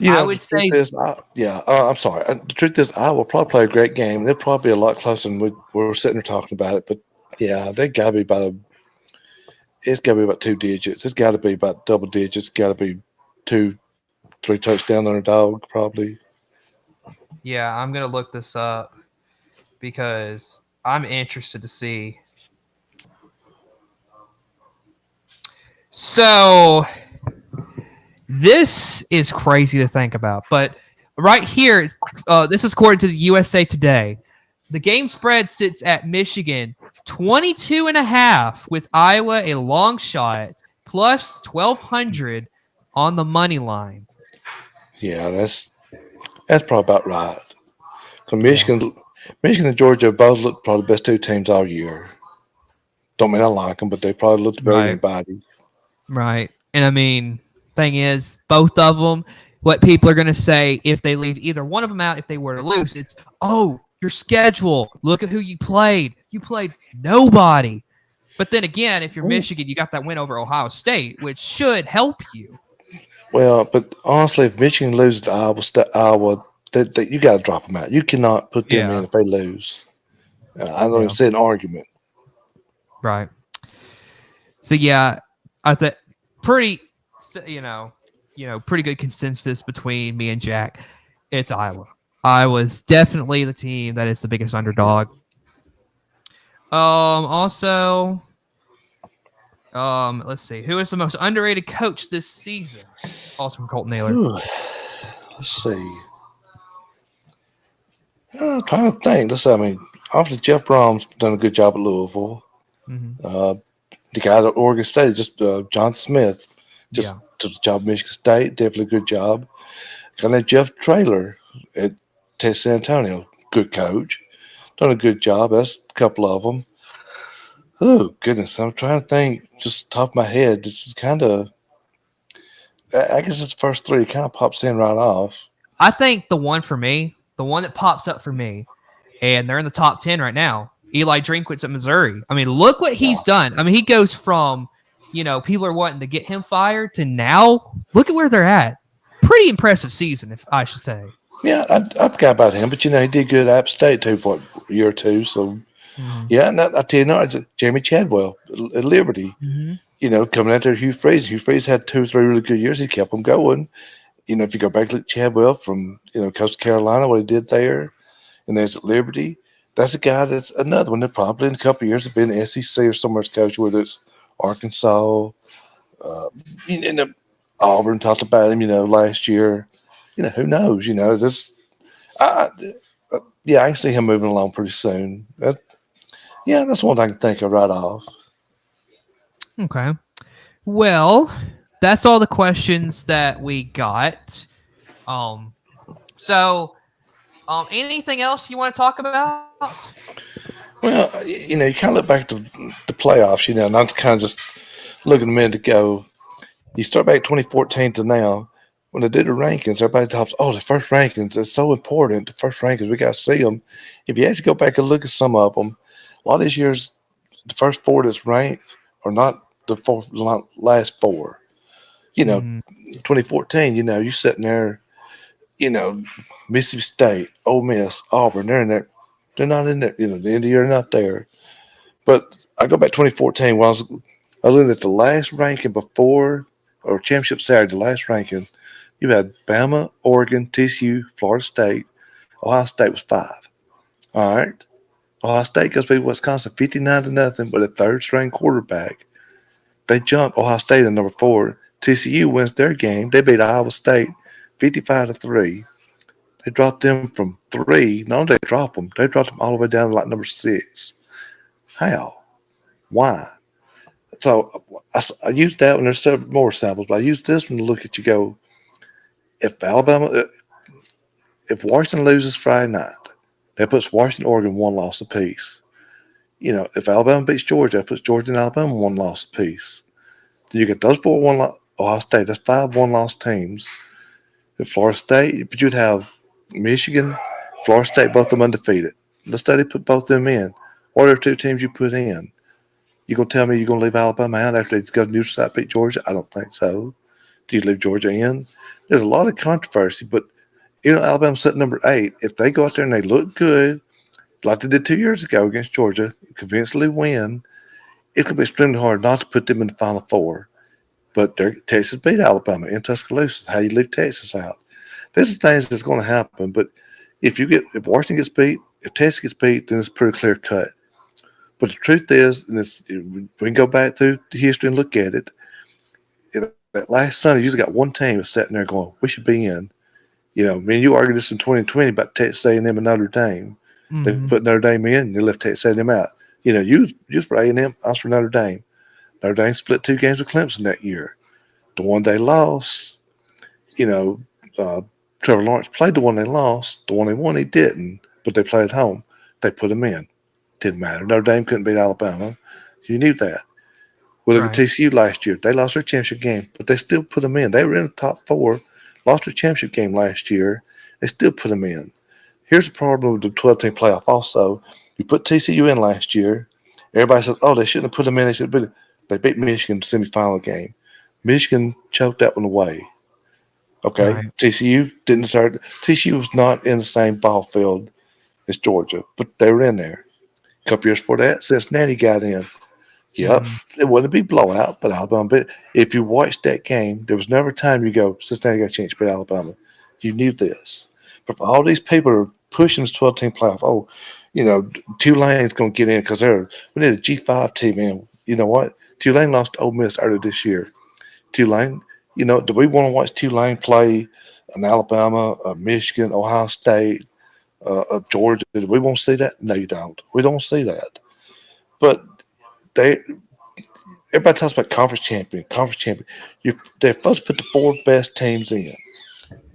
I The would truth say, is, I'm sorry. The truth is, I will probably play a great game. They'll probably be a lot closer than we're sitting here talking about it. But yeah, they got to be it's got to be about two digits. It's got to be about double digits. It's got to be two, three touchdown underdog, probably. yeah, I'm gonna look this up because I'm interested to see. So this is crazy to think about, but right here, this is according to the USA Today. The game spread sits at Michigan 22 and a half with Iowa a long shot plus 1200 on the money line. Yeah, that's probably about right. So Yeah. Michigan and Georgia both look probably the best two teams all year. Don't mean I like them, but they probably looked better than Right. anybody. Right. And I mean, thing is, both of them, what people are going to say if they leave either one of them out, if they were to lose, it's, oh, your schedule. Look at who you played. You played nobody. But then again, if you're Michigan, you got that win over Ohio State, which should help you. Well, but honestly, if Michigan loses to Iowa, you got to drop them out. You cannot put them in Yeah. if they lose. I don't even Yeah. see an argument. Right. So yeah, I think pretty, pretty good consensus between me and Jack. It's Iowa. Iowa's definitely the team that is the biggest underdog. Also, let's see. Who is the most underrated coach this season? Also from Colton Naylor. Let's see. I'm trying to think. I mean, obviously Jeff Brom's done a good job at Louisville. Mm-hmm. The guy at Oregon State, just John Smith, just Yeah. took the job at Michigan State. Definitely a good job. Got that Jeff Traylor at Texas San Antonio, good coach. Done a good job. That's a couple of them. Oh goodness, I'm trying to think. Just top of my head, this is kind of. I guess it's the first three. It kind of pops in right off. I think the one for me, the one that pops up for me, and they're in the top 10 right now, Eli Drinkwitz at Missouri. I mean, look what he's done. I mean, he goes from, people are wanting to get him fired to now, look at where they're at. Pretty impressive season, if I should say. Yeah, I forgot about him, but he did good at App State too for a year or two. So yeah, and I tell you, no, it's Jamie Chadwell at Liberty. Mm-hmm. Coming out there, Hugh Freeze. Hugh Freeze had 2 or 3 really good years. He kept them going. If you go back to Chadwell from Coastal Carolina, what he did there, and there's at Liberty, that's a guy that's another one that probably in a couple of years have been SEC or somewhere coach, whether it's Arkansas, Auburn talked about him, last year. Who knows? I, I can see him moving along pretty soon. That's one thing I can think of right off. Okay. Well, that's all the questions that we got. So, anything else you want to talk about? Well, you kind of look back to the playoffs, and I'm kind of just looking a minute ago. You start back 2014 to now. When they did the rankings, everybody talks, the first rankings, it's so important. The first rankings, we got to see them. If you actually go back and look at some of them, a lot of these years, the first 4 that's ranked are not the last 4. 2014, you're sitting there, Mississippi State, Ole Miss, Auburn, they're in there. They're not in there. The end of the year, they're not there. But I go back 2014 when I was looking at the last ranking before or championship Saturday, the last ranking. You had Bama, Oregon, TCU, Florida State. Ohio State was 5. All right. Ohio State goes beat Wisconsin 59-0 with a third-string quarterback. They jump Ohio State at number 4. TCU wins their game. They beat Iowa State 55-3. They dropped them from 3. Not only they dropped them all the way down to like number 6. How? Why? So I used that one. There's several more samples, but I used this one to look at you. Go, if Washington loses Friday night, that puts Washington, Oregon 1 loss apiece. If Alabama beats Georgia, that puts Georgia and Alabama 1 loss apiece. Then you get those 4 Ohio State. That's 5 1-loss teams. If Florida State, but you'd have Michigan, Florida State, both of them undefeated. Let's say they put both of them in. What are the 2 teams you put in? You gonna tell me you're gonna leave Alabama out after they go to neutral site beat Georgia? I don't think so. Do you leave Georgia in? There's a lot of controversy, but Alabama's at number 8. If they go out there and they look good, like they did 2 years ago against Georgia, convincingly win, it's going to be extremely hard not to put them in the Final Four. But Texas beat Alabama in Tuscaloosa. How you leave Texas out? These are things that's going to happen. But if Washington gets beat, if Texas gets beat, then it's pretty clear cut. But the truth is, and we can go back through the history and look at it. That last Sunday, you usually got one team that's sitting there going, "We should be in." Me and you argued this in 2020 about Texas A&M and Notre Dame. They put Notre Dame in, and they left Texas A&M out. You was for A&M, I was for Notre Dame. Notre Dame split 2 games with Clemson that year. The one they lost, Trevor Lawrence played the one they lost. The one they won, he didn't, but they played at home. They put him in. Didn't matter. Notre Dame couldn't beat Alabama. You knew that. We look at TCU last year. They lost their championship game, but they still put them in. They were in the top 4, lost their championship game last year. They still put them in. Here's the problem with the 12-team playoff also. You put TCU in last year. Everybody says, "Oh, they shouldn't have put them in. They should have been." They beat Michigan in the semifinal game. Michigan choked that one away. Okay, right. TCU didn't start. TCU was not in the same ball field as Georgia, but they were in there. A couple years before that, Cincinnati got in. Yep, it wouldn't be blowout, but Alabama. But if you watched that game, there was never a time you go, Cincinnati got a chance to beat Alabama. You knew this. But for all these people are pushing this 12-team playoff, Tulane's going to get in because we need a G5 team in. You know what? Tulane lost to Ole Miss earlier this year. Tulane, do we want to watch Tulane play an Alabama, a Michigan, Ohio State, Georgia? Do we want to see that? No, you don't. We don't see that. But everybody talks about conference champion. They're supposed to put the 4 best teams in.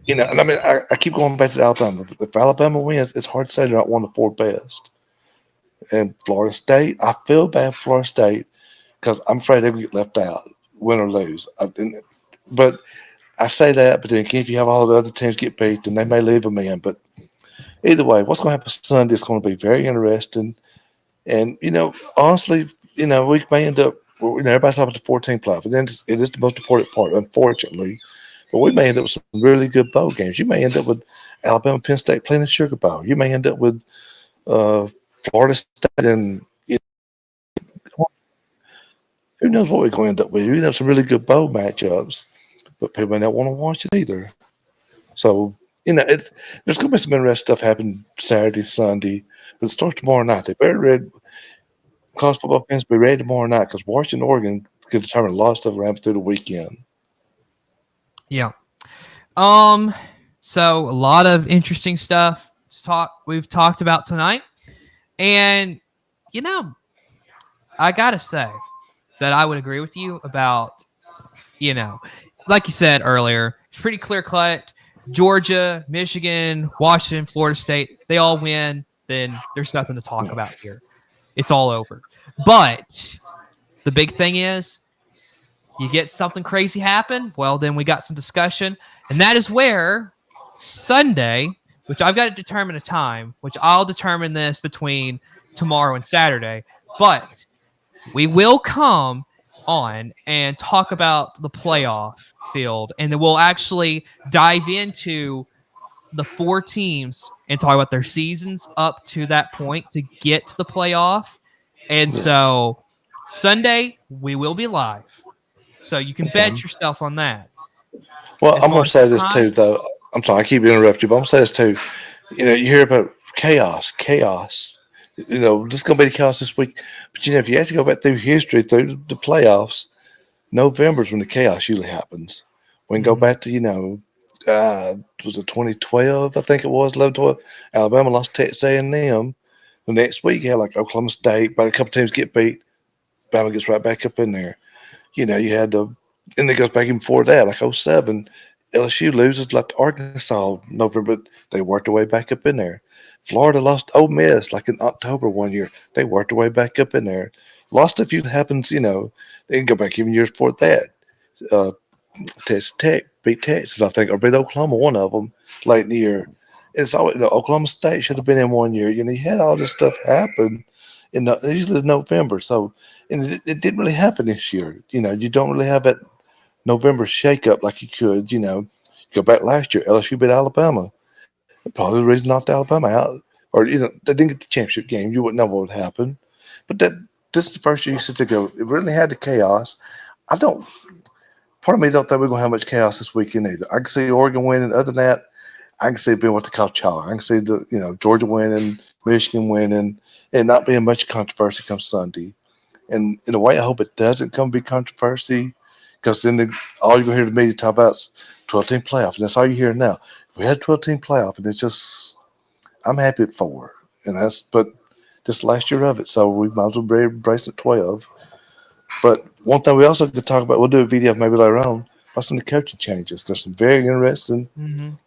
And I mean, I keep going back to Alabama. If Alabama wins, it's hard to say they're not one of the 4 best. And Florida State, I feel bad for Florida State because I'm afraid they will get left out, win or lose. But I say that, but then if you have all the other teams get beat, then they may leave them in. But either way, what's going to happen Sunday is going to be very interesting. And, honestly, we may end up, everybody's talking about the 14 playoff. And it is the most important part, unfortunately. But we may end up with some really good bowl games. You may end up with Alabama, Penn State playing the Sugar Bowl. You may end up with Florida State and who knows what we're going to end up with. We have some really good bowl matchups, but people may not want to watch it either. So, there's going to be some interesting stuff happening Saturday, Sunday, but it starts tomorrow night. They better read college football fans be ready tomorrow night because Washington, Oregon could determine a lot of stuff around through the weekend. Yeah. So a lot of interesting stuff we've talked about tonight. And, I got to say that I would agree with you about, like you said earlier, it's pretty clear cut. Georgia, Michigan, Washington, Florida State, they all win. Then there's nothing to talk about here. It's all over. But the big thing is, you get something crazy happen, well, then we got some discussion. And that is where Sunday, which I've got to determine a time, which I'll determine this between tomorrow and Saturday. But we will come on and talk about the playoff field. And then we'll actually dive into the 4 teams and talk about their seasons up to that point to get to the playoff. And so Sunday, we will be live. So you can bet yourself on that. Well, I'm going to say this too, though. I'm sorry, I keep interrupting you, but I'm going to say this too. You hear about chaos. This is going to be the chaos this week. But, if you have to go back through history, through the playoffs, November is when the chaos usually happens. We can go back to, was it 2012? I think it was, 11-12. Alabama lost Texas A&M. The next week, you had like Oklahoma State, but a couple teams get beat. Alabama gets right back up in there. You had and it goes back even before that, like 2007. LSU loses like Arkansas November, but they worked their way back up in there. Florida lost Ole Miss like in October one year. They worked their way back up in there. Lost a few happens, they can go back even years before that. Texas Tech beat Texas, I think, or beat Oklahoma, one of them, late in the year. It's always, Oklahoma State should have been in one year. You had all this stuff happen usually in November. So, and it didn't really happen this year. You don't really have that November shakeup like you could. Go back last year, LSU beat Alabama. Probably the reason knocked Alabama out, or they didn't get the championship game. You wouldn't know what would happen. But this is the first year you sit there go. It really had the chaos. I don't. Part of me don't think we're gonna have much chaos this weekend either. I can see Oregon winning. Other than that, I can see it being what they call chalk. I can see Georgia winning, Michigan winning, and not being much controversy come Sunday. And in a way, I hope it doesn't come be controversy, because then all you're gonna hear the media talk about is 12-team playoff, and that's all you hear now. If we had 12-team playoff, and it's just, I'm happy at 4, but this last year of it, so we might as well be embracing 12. But one thing we also could talk about, we'll do a video maybe later on, about some of the coaching changes. There's some very interesting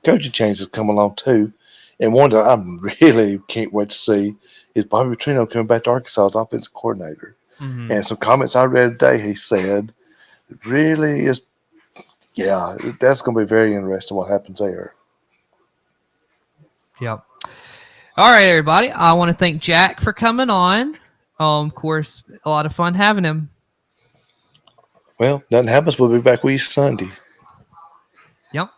coaching changes coming along too. And one that I really can't wait to see is Bobby Petrino coming back to Arkansas as offensive coordinator. And some comments I read today, he said, it really is, that's going to be very interesting what happens there. Yep. All right, everybody. I want to thank Jack for coming on. Of course, a lot of fun having him. Well, nothing happens. We'll be back with you Sunday. Yep.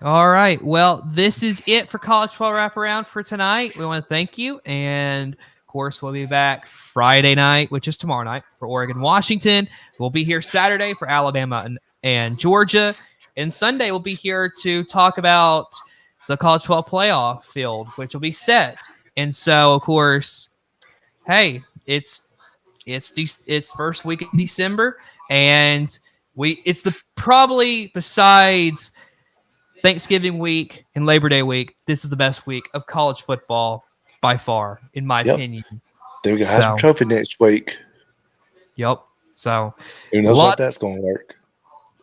All right. Well, this is it for College Football Wraparound for tonight. We want to thank you. And, of course, we'll be back Friday night, which is tomorrow night, for Oregon, Washington. We'll be here Saturday for Alabama and Georgia. And Sunday, we'll be here to talk about the College Football Playoff field, which will be set. And so, of course, hey, it's first week of December. And it's probably, besides Thanksgiving week and Labor Day week, this is the best week of college football by far, in my opinion. Then we got Heisman Trophy next week. Yep. So who knows how that's going to work?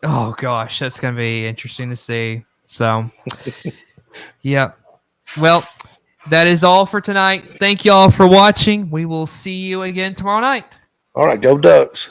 Oh gosh, that's going to be interesting to see. So, yeah. Well, that is all for tonight. Thank you all for watching. We will see you again tomorrow night. All right, go Ducks.